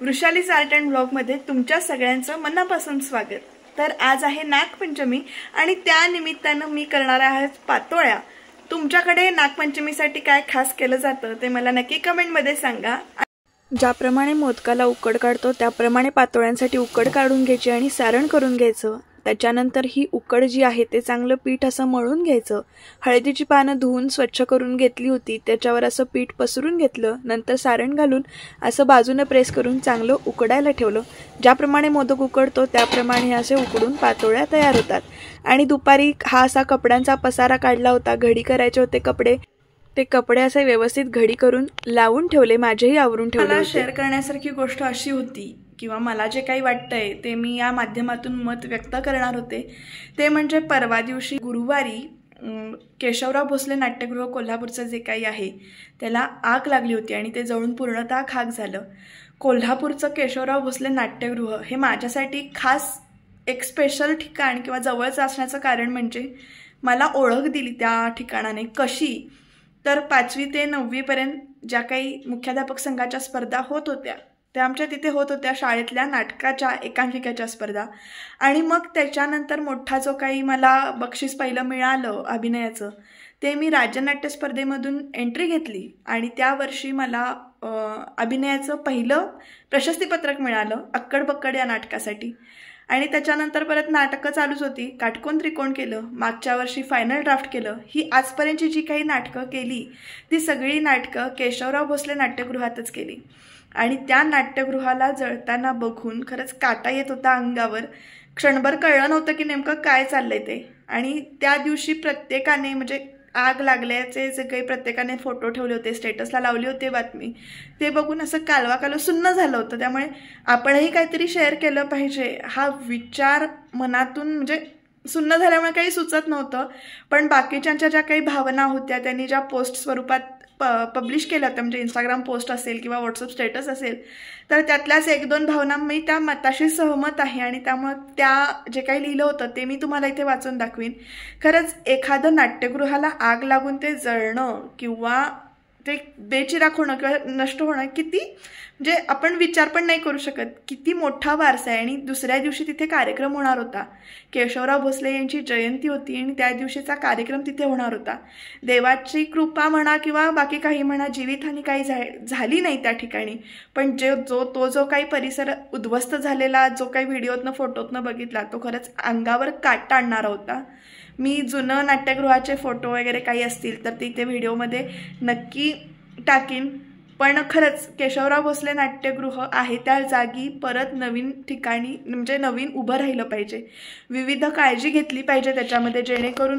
वृषालीज art and ब्लॉगमध्ये तुमच्या सगळ्यांचं मनापासून स्वागत। तर आज आहे नागपंचमी आणि त्या निमित्तानं मी करणार आहे पातोळ्या। तुमच्याकडे नागपंचमीसाठी काय खास केलं जातं ते मला नक्की कमेंटमध्ये सांगा। ज्याप्रमाणे मोदकाला उकड काढतो त्याप्रमाणे पातोळ्यांसाठी उकड काढून घ्यायची आणि सारण करून घ्यायचं। त्याच्यानंतर ही उकड जी आहे ते चांगलं पीठ असं मळून घ्यायचं। हळदीची पानं धुवून स्वच्छ करून घेतली होती, त्याच्यावर असं पीठ पसरून घेतलं। नंतर सारण घालून असं बाजूने प्रेस करून चांगलं उकडायला ठेवलं। ज्याप्रमाणे मोदक उकडतो त्याप्रमाणे असे उकडून पातोळ्या तयार होतात। आणि दुपारी हा असा कपड्यांचा पसारा काढला होता, घडी करायचे होते कपडे, ते कपडे असे व्यवस्थित घडी करून लावून ठेवले, माझेही आवरून ठेवले। मला शेअर करण्यासारखी गोष्ट अशी होती किंवा मला जे काही वाटतंय ते मी या माध्यमातून मत व्यक्त करणार होते। ते म्हणजे परवा दिवशी गुरुवारी केशवराव भोसले नाट्यगृह कोल्हापूरचं जे काही आहे त्याला आग लागली होती आणि ते जळून पूर्णतः खाक झालं। कोल्हापूरचं केशवराव भोसले नाट्यगृह हे माझ्यासाठी खास एक स्पेशल ठिकाण किंवा जवळच असण्याचं कारण म्हणजे मला ओळख दिली त्या ठिकाणाने। कशी तर 5वी ते 9वी पर्यंत ज्या काही मुख्याध्यापक संघाच्या स्पर्धा होत होत्या त्या आमच्या तिथे होत होत्या, शाळेतल्या नाटकाच्या एकांकिकेच्या स्पर्धा। आणि मग त्याच्यानंतर मोठा जो काही मला बक्षीस पहिलं मिळालं अभिनयाचं, ते मी राज्यनाट्य स्पर्धेमधून एंट्री घेतली आणि त्या वर्षी मला अभिनयाचं पहिलं प्रशस्तीपत्रक मिळालं अक्कड बक्कड या नाटकासाठी। आणि त्याच्यानंतर परत नाटकं चालूच होती, काटकोन त्रिकोण केलं, मागच्या वर्षी फायनल ड्राफ्ट केलं। ही आजपर्यंतची जी काही नाटकं केली ती सगळी नाटकं केशवराव भोसले नाट्यगृहातच केली। आणि त्या नाट्यगृहाला जळताना बघून खरंच काटा येत होता अंगावर। क्षणभर कळलं नव्हतं की नेमकं काय चाललंय ते। आणि त्या दिवशी प्रत्येकाने म्हणजे आग लागल्याचे जे काही प्रत्येकाने फोटो ठेवले होते, स्टेटसला लावली होती बातमी, ते बघून असं कालवा सुन्न झालं होतं। त्यामुळे आपणही काहीतरी शेअर केलं पाहिजे हा विचार मनातून म्हणजे सुन्न झाल्यामुळे काही सुचत नव्हतं। पण बाकीच्यांच्या ज्या काही भावना होत्या त्यांनी ज्या पोस्ट स्वरूपात पब्लिश केल्या होत्या, म्हणजे इंस्टाग्राम पोस्ट असेल किंवा व्हॉट्सअप स्टेटस असेल, तर त्यातल्याच 1-2 भावना मी त्या मताशी सहमत आहे। आणि त्यामुळे त्या जे काही लिहिलं होतं ते मी तुम्हाला इथे वाचून दाखवीन। खरंच एखादं नाट्यगृहाला आग लागून ते जळणं किंवा ते बेचिराख होणं किंवा नष्ट होणं किती म्हणजे आपण विचार पण नाही करू शकत, किती मोठा वारसा आहे। आणि दुसऱ्या दिवशी तिथे कार्यक्रम होणार होता, केशवराव भोसले यांची जयंती होती आणि त्या दिवशीचा कार्यक्रम तिथे होणार होता। देवाची कृपा म्हणा किंवा बाकी काही म्हणा, जीवितहानी काही झाली नाही त्या ठिकाणी, पण जो काही परिसर उद्ध्वस्त झालेला जो काही व्हिडिओतनं फोटोतनं बघितला तो खरंच अंगावर काटा आणणारा होता। मी जुनं नाट्यगृहाचे फोटो वगैरे काही असतील तर ते व्हिडिओमध्ये नक्की टाकीन। पण खरंच केशवराव भोसले नाट्यगृह आहे त्या जागी परत नवीन ठिकाणी म्हणजे नवीन उभं राहिलं पाहिजे, विविध काळजी घेतली पाहिजे त्याच्यामध्ये, जेणेकरून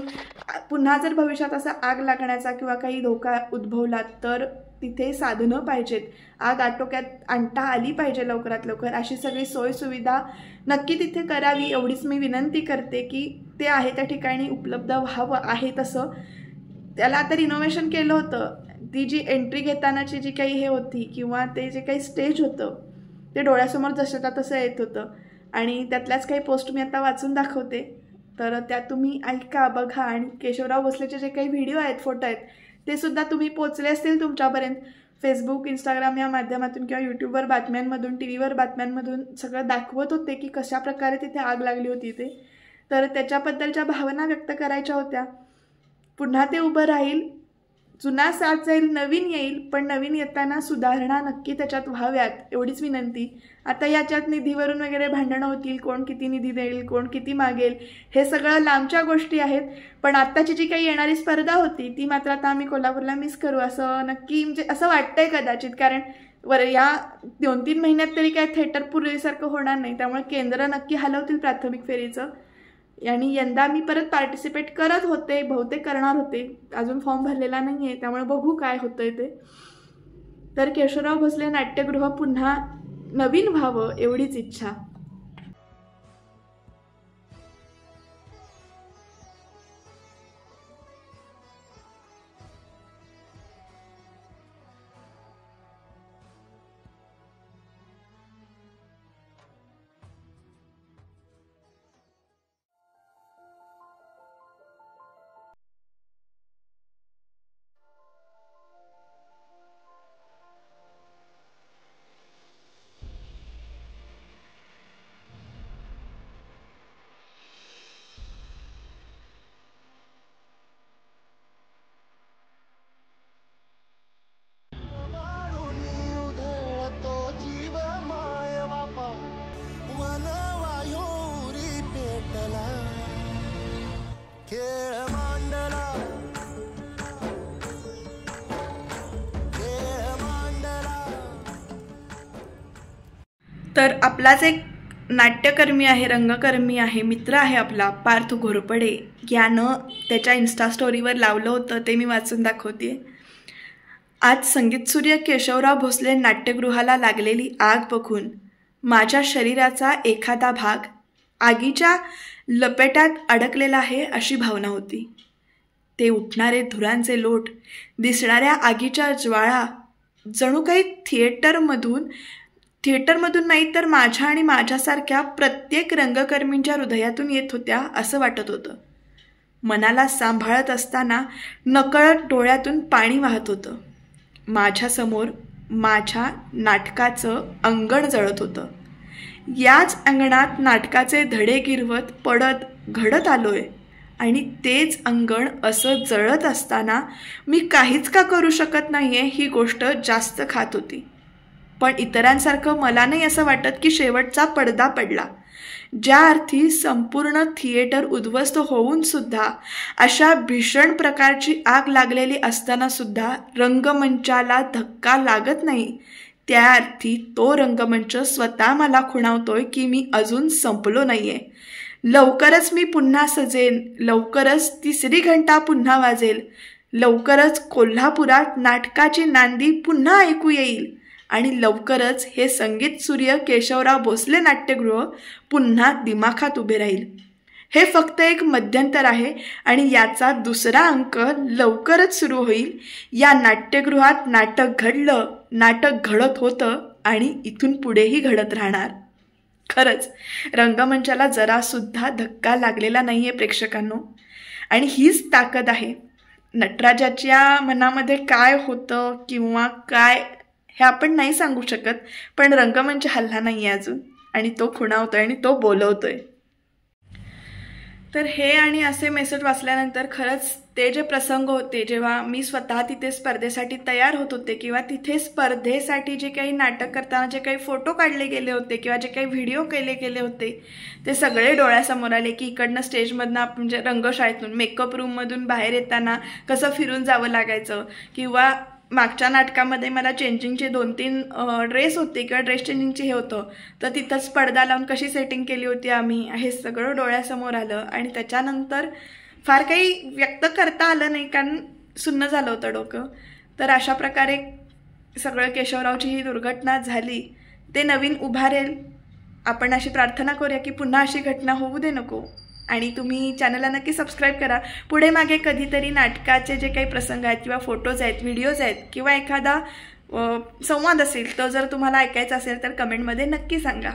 पुन्हा जर भविष्यात असा आग लागण्याचा किंवा काही धोका उद्भवला तर तिथे साधनं पाहिजेत, आग आटोक्यात आणता आली पाहिजे लवकरात लवकर, अशी सगळी सोय सुविधा नक्की तिथे करावी एवढीच मी विनंती करते की ते आहे त्या ठिकाणी उपलब्ध व्हावं। आहे तसं त्याला आता रिनोव्हेशन केलं होतं। ती जी एंट्री घेतानाची जी काही हे होती किंवा ते जे काही स्टेज होतं ते डोळ्यासमोर जसं तसं येत होतं। आणि त्यातल्याच काही पोस्ट मी आता वाचून दाखवते, तर त्या तुम्ही ऐका, बघा। आणि केशवराव भोसलेचे जे काही व्हिडिओ आहेत, फोटो आहेत, ते सुद्धा तुम्ही पोचले असतील तुमच्यापर्यंत फेसबुक, इंस्टाग्राम या माध्यमातून किंवा यूट्यूबवर बातम्यांमधून, टीव्हीवर बातम्यांमधून सगळं दाखवत होते की कशा प्रकारे तिथे आग लागली होती ते। तर त्याच्याबद्दलच्या भावना व्यक्त करायच्या होत्या। पुन्हा ते उभं राहील, जुना साथ जाईल, नवीन येईल, पण नवीन येताना सुधारणा नक्की त्याच्यात व्हाव्यात एवढीच विनंती। आता याच्यात निधीवरून वगैरे भांडणं होतील, कोण किती निधी देईल, कोण किती मागेल, हे सगळं लांबच्या गोष्टी आहेत। पण आत्ताची जी काही येणारी स्पर्धा होती ती मात्र आता आम्ही कोल्हापूरला मिस करू असं नक्की म्हणजे असं वाटतंय कदाचित, कारण या 2-3 महिन्यात तरी काय थिएटर पूर्वीसारखं होणार नाही। त्यामुळे केंद्र नक्की हलवतील प्राथमिक फेरीचं। आणि यंदा मी परत पार्टिसिपेट करत होते, बहुतेक करणार होते, अजून फॉर्म भरलेला नाही आहे, त्यामुळे बघू काय होतंय ते। तर केशवराव भोसले नाट्यगृह पुन्हा नवीन व्हावं एवढीच इच्छा। तर आपलाच एक नाट्यकर्मी आहे, रंगकर्मी आहे, मित्र आहे आपला पार्थ घोरपडे, यानं त्याच्या इन्स्टा स्टोरीवर लावलं होतं, ते मी वाचून दाखवते. आज संगीतसूर्य केशवराव भोसले नाट्यगृहाला लागलेली आग बघून माझ्या शरीराचा एखादा भाग आगीच्या लपेट्यात अडकलेला आहे अशी भावना होती. ते उठणारे धुरांचे लोट, दिसणाऱ्या आगीच्या ज्वाळा जणू काही थिएटरमधून नाही तर माझ्या आणि माझ्यासारख्या प्रत्येक रंगकर्मींच्या हृदयातून येत होत्या असं वाटत होतं. मनाला सांभाळत असताना नकळत डोळ्यातून पाणी वाहत होतं. माझ्यासमोर माझ्या नाटकाचं अंगण जळत होतं. याच अंगणात नाटकाचे धडे गिरवत पडत घडत आलोय आणि तेच अंगण असं जळत असताना मी काहीच का करू शकत नाहीये ही गोष्ट जास्त खात होती. पण इतरांसारखं मला नाही असं वाटत की शेवटचा पडदा पडला. ज्या अर्थी संपूर्ण थिएटर उद्ध्वस्त होऊन सुद्धा, अशा भीषण प्रकारची आग लागलेली असताना सुद्धा रंगमंचाला धक्का लागत नाही, त्या अर्थी तो रंगमंच स्वतः मला खुणावतोय की मी अजून संपलो नाहीये. लवकरच मी पुन्हा सजेन, लवकरच तिसरी घंटा पुन्हा वाजेल, लवकरच कोल्हापुरात नाटकाची नांदी पुन्हा ऐकू येईल आणि लवकरच हे संगीत सूर्य केशवराव भोसले नाट्यगृह पुन्हा दिमाखात उभे राहील. हे फक्त एक मध्यंतर आहे आणि याचा दुसरा अंक लवकरच सुरू होईल. या नाट्यगृहात नाटक घडलं, नाटक घडत होतं आणि इथून पुढेही घडत राहणार. खरंच रंगमंचाला जरासुद्धा धक्का लागलेला नाही आहे प्रेक्षकांनो, आणि हीच ताकद आहे. नटराजाच्या मनामध्ये काय होतं किंवा काय हे आपण नाही सांगू शकत, पण रंगमंच हल्ला नाही आहे अजून आणि तो खुणावतोय आणि तो बोलवतोय. तर हे आणि असे मेसेज वाचल्यानंतर खरंच ते जे प्रसंग होते जेव्हा मी स्वतः तिथे स्पर्धेसाठी तयार होत होते किंवा तिथे स्पर्धेसाठी जे काही नाटक करताना जे काही फोटो काढले गेले होते किंवा जे काही व्हिडिओ केले गेले होते ते सगळे डोळ्यासमोर आले. की इकडनं स्टेजमधनं आपण म्हणजे रंगशाळेतून मेकअप रूममधून बाहेर येताना कसं फिरून जावं लागायचं, किंवा मागच्या नाटकामध्ये मला चेंजिंगचे 2-3 ड्रेस होते किंवा ड्रेस चेंजिंगचे हे होतं, तर तिथंच पडदा लावून कशी सेटिंग केली होती आम्ही, हे सगळं डोळ्यासमोर आलं. आणि त्याच्यानंतर फार काही व्यक्त करता आलं नाही कारण सुन्न झालं होतं डोकं. तर अशा प्रकारे सगळं केशवरावची ही दुर्घटना झाली. ते नवीन उभारेल, आपण अशी प्रार्थना करूया की पुन्हा अशी घटना होऊ दे नको. आणि तुम्ही चॅनलला नक्की सबस्क्राईब करा. पुढे मागे कधीतरी नाटकाचे जे काही प्रसंग आहेत किंवा फोटोज आहेत, व्हिडिओज आहेत किंवा एखादा संवाद असेल तो जर तुम्हाला ऐकायचा असेल तर कमेंटमध्ये नक्की सांगा.